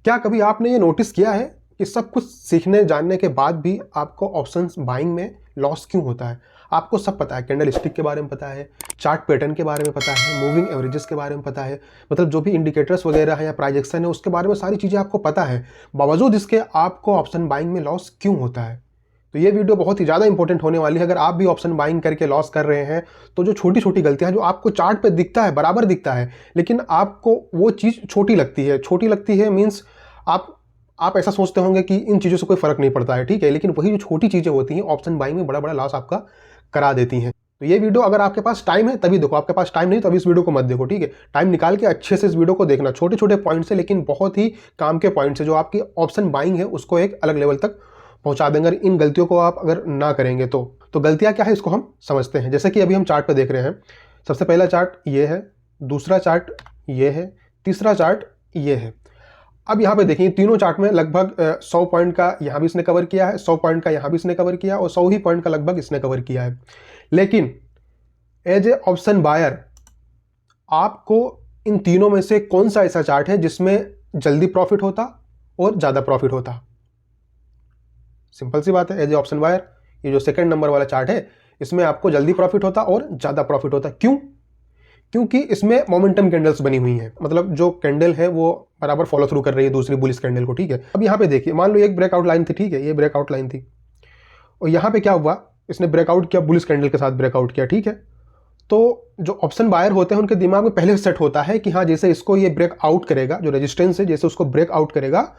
क्या कभी आपने ये नोटिस किया है कि सब कुछ सीखने जानने के बाद भी आपको ऑप्शंस बाइंग में लॉस क्यों होता है? आपको सब पता है, कैंडल स्टिक के बारे में पता है, चार्ट पैटर्न के बारे में पता है, मूविंग एवरेजेस के बारे में पता है, मतलब जो भी इंडिकेटर्स वगैरह है या प्राइजेक्शन है उसके बारे में सारी चीज़ें आपको पता है, बावजूद इसके आपको ऑप्शन बाइंग में लॉस क्यों होता है? तो ये वीडियो बहुत ही ज़्यादा इंपॉर्टेंट होने वाली है। अगर आप भी ऑप्शन बाइंग करके लॉस कर रहे हैं तो जो छोटी छोटी गलतियां जो आपको चार्ट पे दिखता है, बराबर दिखता है, लेकिन आपको वो चीज़ छोटी लगती है मीन्स आप ऐसा सोचते होंगे कि इन चीज़ों से कोई फर्क नहीं पड़ता है, ठीक है, लेकिन वही जो छोटी चीज़ें होती हैं ऑप्शन बाइंग में बड़ा बड़ा लॉस आपका करा देती हैं। तो ये वीडियो अगर आपके पास टाइम है तभी देखो, आपके पास टाइम नहीं तो अभी इस वीडियो को मत देखो, ठीक है। टाइम निकाल के अच्छे से इस वीडियो को देखना, छोटे छोटे पॉइंट से लेकिन बहुत ही काम के पॉइंट से जो आपकी ऑप्शन बाइंग है उसको एक अलग लेवल तक पहुंचा देंगे। इन गलतियों को आप अगर ना करेंगे तो गलतियां क्या है इसको हम समझते हैं। जैसे कि अभी हम चार्ट पे देख रहे हैं, सबसे पहला चार्ट ये है, दूसरा चार्ट ये है, तीसरा चार्ट ये है। अब यहाँ पे देखिए तीनों चार्ट में लगभग 100 पॉइंट का यहाँ भी इसने कवर किया है, 100 पॉइंट का यहाँ भी इसने कवर किया और 100 ही पॉइंट का लगभग इसने कवर किया है। लेकिन एज ए ऑप्शन बायर आपको इन तीनों में से कौन सा ऐसा चार्ट है जिसमें जल्दी प्रॉफिट होता और ज़्यादा प्रॉफिट होता? सिंपल सी बात है, एज ए ऑप्शन बायर ये जो सेकंड नंबर वाला चार्ट है इसमें आपको जल्दी प्रॉफिट होता और ज़्यादा प्रॉफिट होता। क्यों? क्योंकि इसमें मोमेंटम कैंडल्स बनी हुई हैं, मतलब जो कैंडल है वो बराबर फॉलो थ्रू कर रही है दूसरी बुलिश कैंडल को, ठीक है। अब यहाँ पे देखिए, मान लो एक ब्रेकआउट लाइन थी, ठीक है, ये ब्रेकआउट लाइन थी और यहाँ पे क्या हुआ, इसने ब्रेकआउट किया, बुलिश कैंडल के साथ ब्रेकआउट किया, ठीक है। तो जो ऑप्शन बायर होते हैं उनके दिमाग में पहले से सेट होता है कि हाँ जैसे इसको ये ब्रेकआउट करेगा, जो रेजिस्टेंस है जैसे उसको ब्रेकआउट करेगा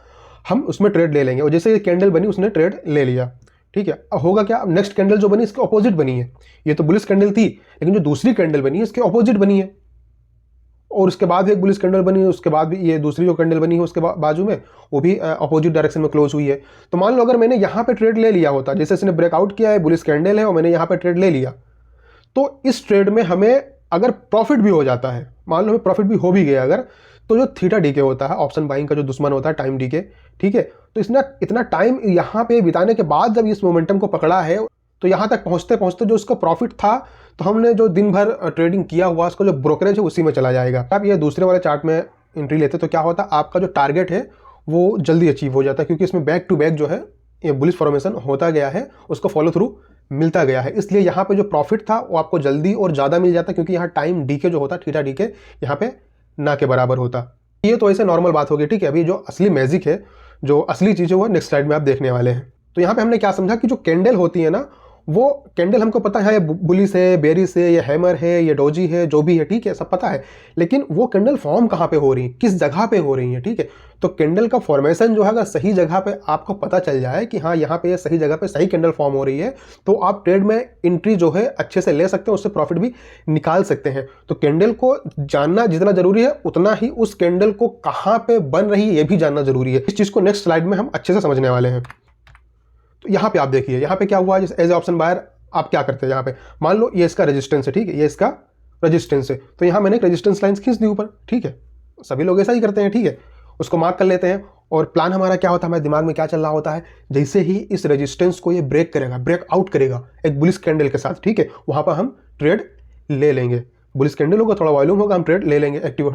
हम उसमें ट्रेड ले लेंगे, और जैसे ये कैंडल बनी उसने ट्रेड ले लिया, ठीक है। अब होगा क्या, अब नेक्स्ट कैंडल जो बनी इसके ऑपोजिट बनी है, ये तो बुलिश कैंडल थी लेकिन जो दूसरी कैंडल बनी है इसके ऑपोजिट बनी है, और उसके बाद भी एक बुलिश कैंडल बनी है, उसके बाद भी ये दूसरी जो कैंडल बनी है उसके बाजू में वो भी अपोजिट डायरेक्शन में क्लोज हुई है। तो मान लो अगर मैंने यहाँ पे ट्रेड ले लिया होता, जैसे इसने ब्रेकआउट किया है, बुलिश कैंडल है और मैंने यहाँ पे ट्रेड ले लिया, तो इस ट्रेड में हमें अगर प्रॉफिट भी हो जाता है, मान लो हमें प्रॉफिट भी हो भी गया अगर, तो जो थीटा डीके होता है ऑप्शन बाइंग का जो दुश्मन होता है टाइम डीके, ठीक है, तो इसने इतना टाइम यहाँ पे बिताने के बाद जब इस मोमेंटम को पकड़ा है तो यहाँ तक पहुँचते पहुँचते जो उसका प्रॉफिट था, तो हमने जो दिन भर ट्रेडिंग किया हुआ उसका जो ब्रोकरेज है उसी में चला जाएगा। आप ये दूसरे वाले चार्ट में एंट्री लेते तो क्या होता, आपका जो टारगेट है वो जल्दी अचीव हो जाता है, क्योंकि इसमें बैक टू बैक जो है ये बुलिश फॉर्मेशन होता गया है, उसको फॉलो थ्रू मिलता गया है, इसलिए यहाँ पे जो प्रॉफिट था वो आपको जल्दी और ज़्यादा मिल जाता, क्योंकि यहाँ टाइम डीके जो होता थीटा डीके यहाँ पे ना के बराबर होता। ये तो ऐसे नॉर्मल बात होगी, ठीक है। अभी जो असली मैजिक है, जो असली चीज़ है वो नेक्स्ट स्लाइड में आप देखने वाले हैं। तो यहाँ पे हमने क्या समझा कि जो कैंडल होती है ना, वो कैंडल हमको पता है बुलिश है, बेरिश है, ये हैमर है, ये डोजी है, जो भी है, ठीक है, सब पता है, लेकिन वो कैंडल फॉर्म कहाँ पे हो रही है, किस जगह पे हो रही है, ठीक है। तो कैंडल का फॉर्मेशन जो है अगर सही जगह पे आपको पता चल जाए कि हाँ यहाँ पे ये सही जगह पे सही कैंडल फॉर्म हो रही है, तो आप ट्रेड में एंट्री जो है अच्छे से ले सकते हैं, उससे प्रॉफिट भी निकाल सकते हैं। तो कैंडल को जानना जितना जरूरी है उतना ही उस कैंडल को कहाँ पे बन रही है ये भी जानना जरूरी है। इस चीज को नेक्स्ट स्लाइड में हम अच्छे से समझने वाले हैं। तो यहाँ पे आप देखिए, यहाँ पे क्या हुआ, जैसे एज ए ऑप्शन बायर आप क्या करते हैं, यहाँ पे मान लो ये इसका रेजिस्टेंस है, ठीक है, ये इसका रेजिस्टेंस है, तो यहाँ मैंने एक रेजिस्टेंस लाइन खींच दी ऊपर, ठीक है, सभी लोग ऐसा ही करते हैं, ठीक है, उसको मार्क कर लेते हैं। और प्लान हमारा क्या होता है, हमारे दिमाग में क्या चल रहा होता है, जैसे ही इस रेजिस्टेंस को ये ब्रेक करेगा, ब्रेकआउट करेगा एक बुलिश कैंडल के साथ, ठीक है, वहां पर हम ट्रेड ले लेंगे, बुलिश कैंडल होगा, थोड़ा वॉल्यूम होगा, हम ट्रेड ले लेंगे, एक्टिवेट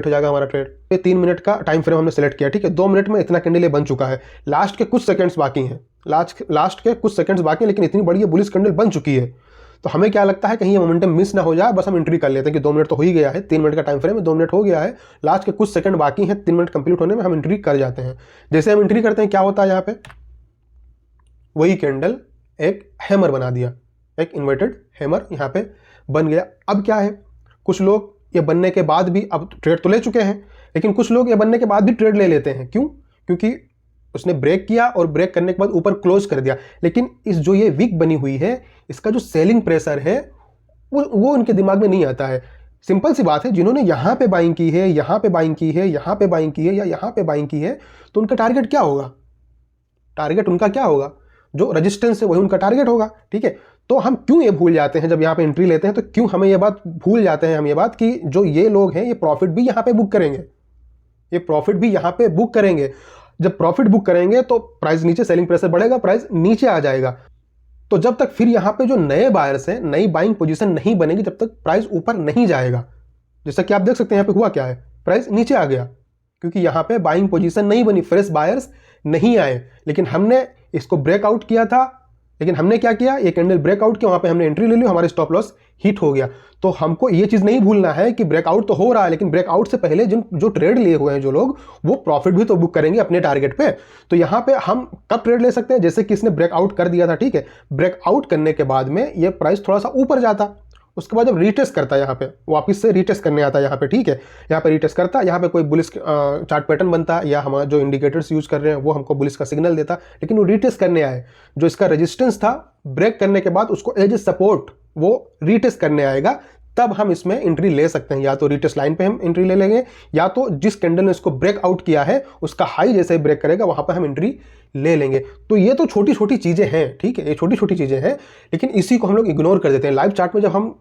हो जाएगा हमारा ट्रेड। ये 3 मिनट का टाइम फ्रेम हमने सेलेक्ट किया, ठीक है, 2 मिनट में इतना कैंडल बन चुका है, लास्ट के कुछ सेकंड्स बाकी हैं, लास्ट के कुछ सेकंड्स बाकी हैं, लेकिन इतनी बड़ी बुलिश कैंडल बन चुकी है। तो हमें क्या लगता है कहीं ये मोमेंटम मिस ना हो जाए, बस हम एंट्री कर लेते हैं कि 2 मिनट तो हो ही गया है, 3 मिनट का टाइम फ्रेम है, 2 मिनट हो गया है, लास्ट के कुछ सेकंड बाकी हैं 3 मिनट कंप्लीट होने में, हम एंट्री कर जाते हैं। जैसे हम एंट्री करते हैं क्या होता है, यहाँ पे वही कैंडल एक हैमर बना दिया, एक इन्वर्टेड हैमर यहाँ पे बन गया। अब क्या है, कुछ लोग ये बनने के बाद भी, अब ट्रेड तो ले चुके हैं, लेकिन कुछ लोग ये बनने के बाद भी ट्रेड ले लेते हैं। क्यों? क्योंकि उसने ब्रेक किया और ब्रेक करने के बाद ऊपर क्लोज कर दिया, लेकिन इस जो ये वीक बनी हुई है इसका जो सेलिंग प्रेशर है वो उनके दिमाग में नहीं आता है। सिंपल सी बात है, जिन्होंने यहाँ पे बाइंग की है, यहाँ पे बाइंग की है, यहाँ पे बाइंग की है या यहाँ पे बाइंग की है, तो उनका टारगेट क्या होगा, टारगेट उनका क्या होगा, जो रेजिस्टेंस है वही उनका टारगेट होगा, ठीक है। तो हम क्यों ये भूल जाते हैं, जब यहाँ पे एंट्री लेते हैं तो क्यों हमें ये बात भूल जाते हैं हम ये बात कि जो ये लोग हैं ये प्रॉफिट भी यहाँ पे बुक करेंगे, ये प्रॉफिट भी यहाँ पे बुक करेंगे। जब प्रॉफिट बुक करेंगे तो प्राइस नीचे, सेलिंग प्रेशर बढ़ेगा, प्राइस नीचे आ जाएगा। तो जब तक फिर यहाँ पे जो नए बायर्स हैं, नई बाइंग पोजीशन नहीं बनेगी, जब तक प्राइस ऊपर नहीं जाएगा। जैसा कि आप देख सकते हैं यहाँ पे हुआ क्या है, प्राइस नीचे आ गया, क्योंकि यहाँ पे बाइंग पोजीशन नहीं बनी, फ्रेश बायर्स नहीं आए। लेकिन हमने इसको ब्रेकआउट किया था, लेकिन हमने क्या किया, ये कैंडल ब्रेकआउट किया, वहां पे हमने एंट्री ले ली, हमारे स्टॉप लॉस हिट हो गया। तो हमको ये चीज नहीं भूलना है कि ब्रेकआउट तो हो रहा है, लेकिन ब्रेकआउट से पहले जो ट्रेड लिए हुए हैं जो लोग, वो प्रॉफिट भी तो बुक करेंगे अपने टारगेट पे। तो यहाँ पे हम कब ट्रेड ले सकते हैं, जैसे कि इसने ब्रेकआउट कर दिया था, ठीक है, ब्रेकआउट करने के बाद में ये प्राइस थोड़ा सा ऊपर जाता, उसके बाद जब रीटेस्ट करता है, यहाँ पे वापस से रीटेस्ट करने आता है यहाँ पे, ठीक है, यहाँ पे रीटेस्ट करता है, यहाँ पे कोई बुलिश चार्ट पैटर्न बनता है, या हमारा जो इंडिकेटर्स यूज कर रहे हैं वो हमको बुलिश का सिग्नल देता, लेकिन वो रीटेस्ट करने आए, जो इसका रेजिस्टेंस था ब्रेक करने के बाद उसको एज ए सपोर्ट वो रीटेस्ट करने आएगा, तब हम इसमें एंट्री ले सकते हैं। या तो रीटेस्ट लाइन पे हम एंट्री ले लेंगे, या तो जिस कैंडल ने इसको ब्रेकआउट किया है उसका हाई जैसे ब्रेक करेगा वहां पर हम एंट्री ले लेंगे। तो ये तो छोटी छोटी चीजें हैं, ठीक है, ये छोटी छोटी चीजें हैं, लेकिन इसी को हम लोग इग्नोर कर देते हैं। लाइव चार्ट में जब हम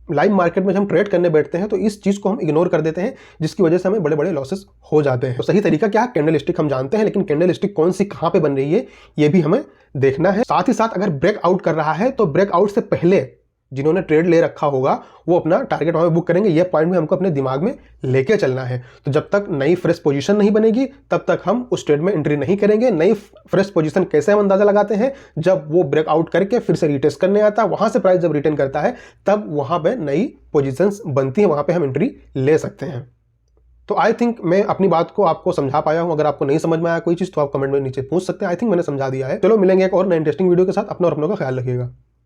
लाइव मार्केट में जब हम ट्रेड करने बैठते हैं तो इस चीज को हम इग्नोर कर देते हैं, जिसकी वजह से हमें बड़े बड़े लॉसेस हो जाते हैं। तो सही तरीका क्या है, कैंडल स्टिक हम जानते हैं, लेकिन कैंडल स्टिक कौन सी कहां पे बन रही है ये भी हमें देखना है। साथ ही साथ अगर ब्रेकआउट कर रहा है तो ब्रेकआउट से पहले जिन्होंने ट्रेड ले रखा होगा वो अपना टारगेट वहां पे बुक करेंगे, ये पॉइंट भी हमको अपने दिमाग में लेके चलना है। तो जब तक नई फ्रेश पोजीशन नहीं बनेगी तब तक हम उस ट्रेड में एंट्री नहीं करेंगे। नई फ्रेश पोजीशन कैसे हम अंदाजा लगाते हैं, जब वो ब्रेकआउट करके फिर से रिटेस्ट करने आता है, वहां से प्राइस जब रिटर्न करता है तब वहां पे नई पोजीशंस बनती हैं, वहां पे हम एंट्री ले सकते हैं। तो आई थिंक मैं अपनी बात को आपको समझा पाया हूं। अगर आपको नहीं समझ में आया कोई चीज तो आप कमेंट में नीचे पूछ सकते हैं। आई थिंक मैंने समझा दिया है। चलो मिलेंगे एक और नए इंटरेस्टिंग वीडियो के साथ। अपना और अपनों का ख्याल रखिएगा।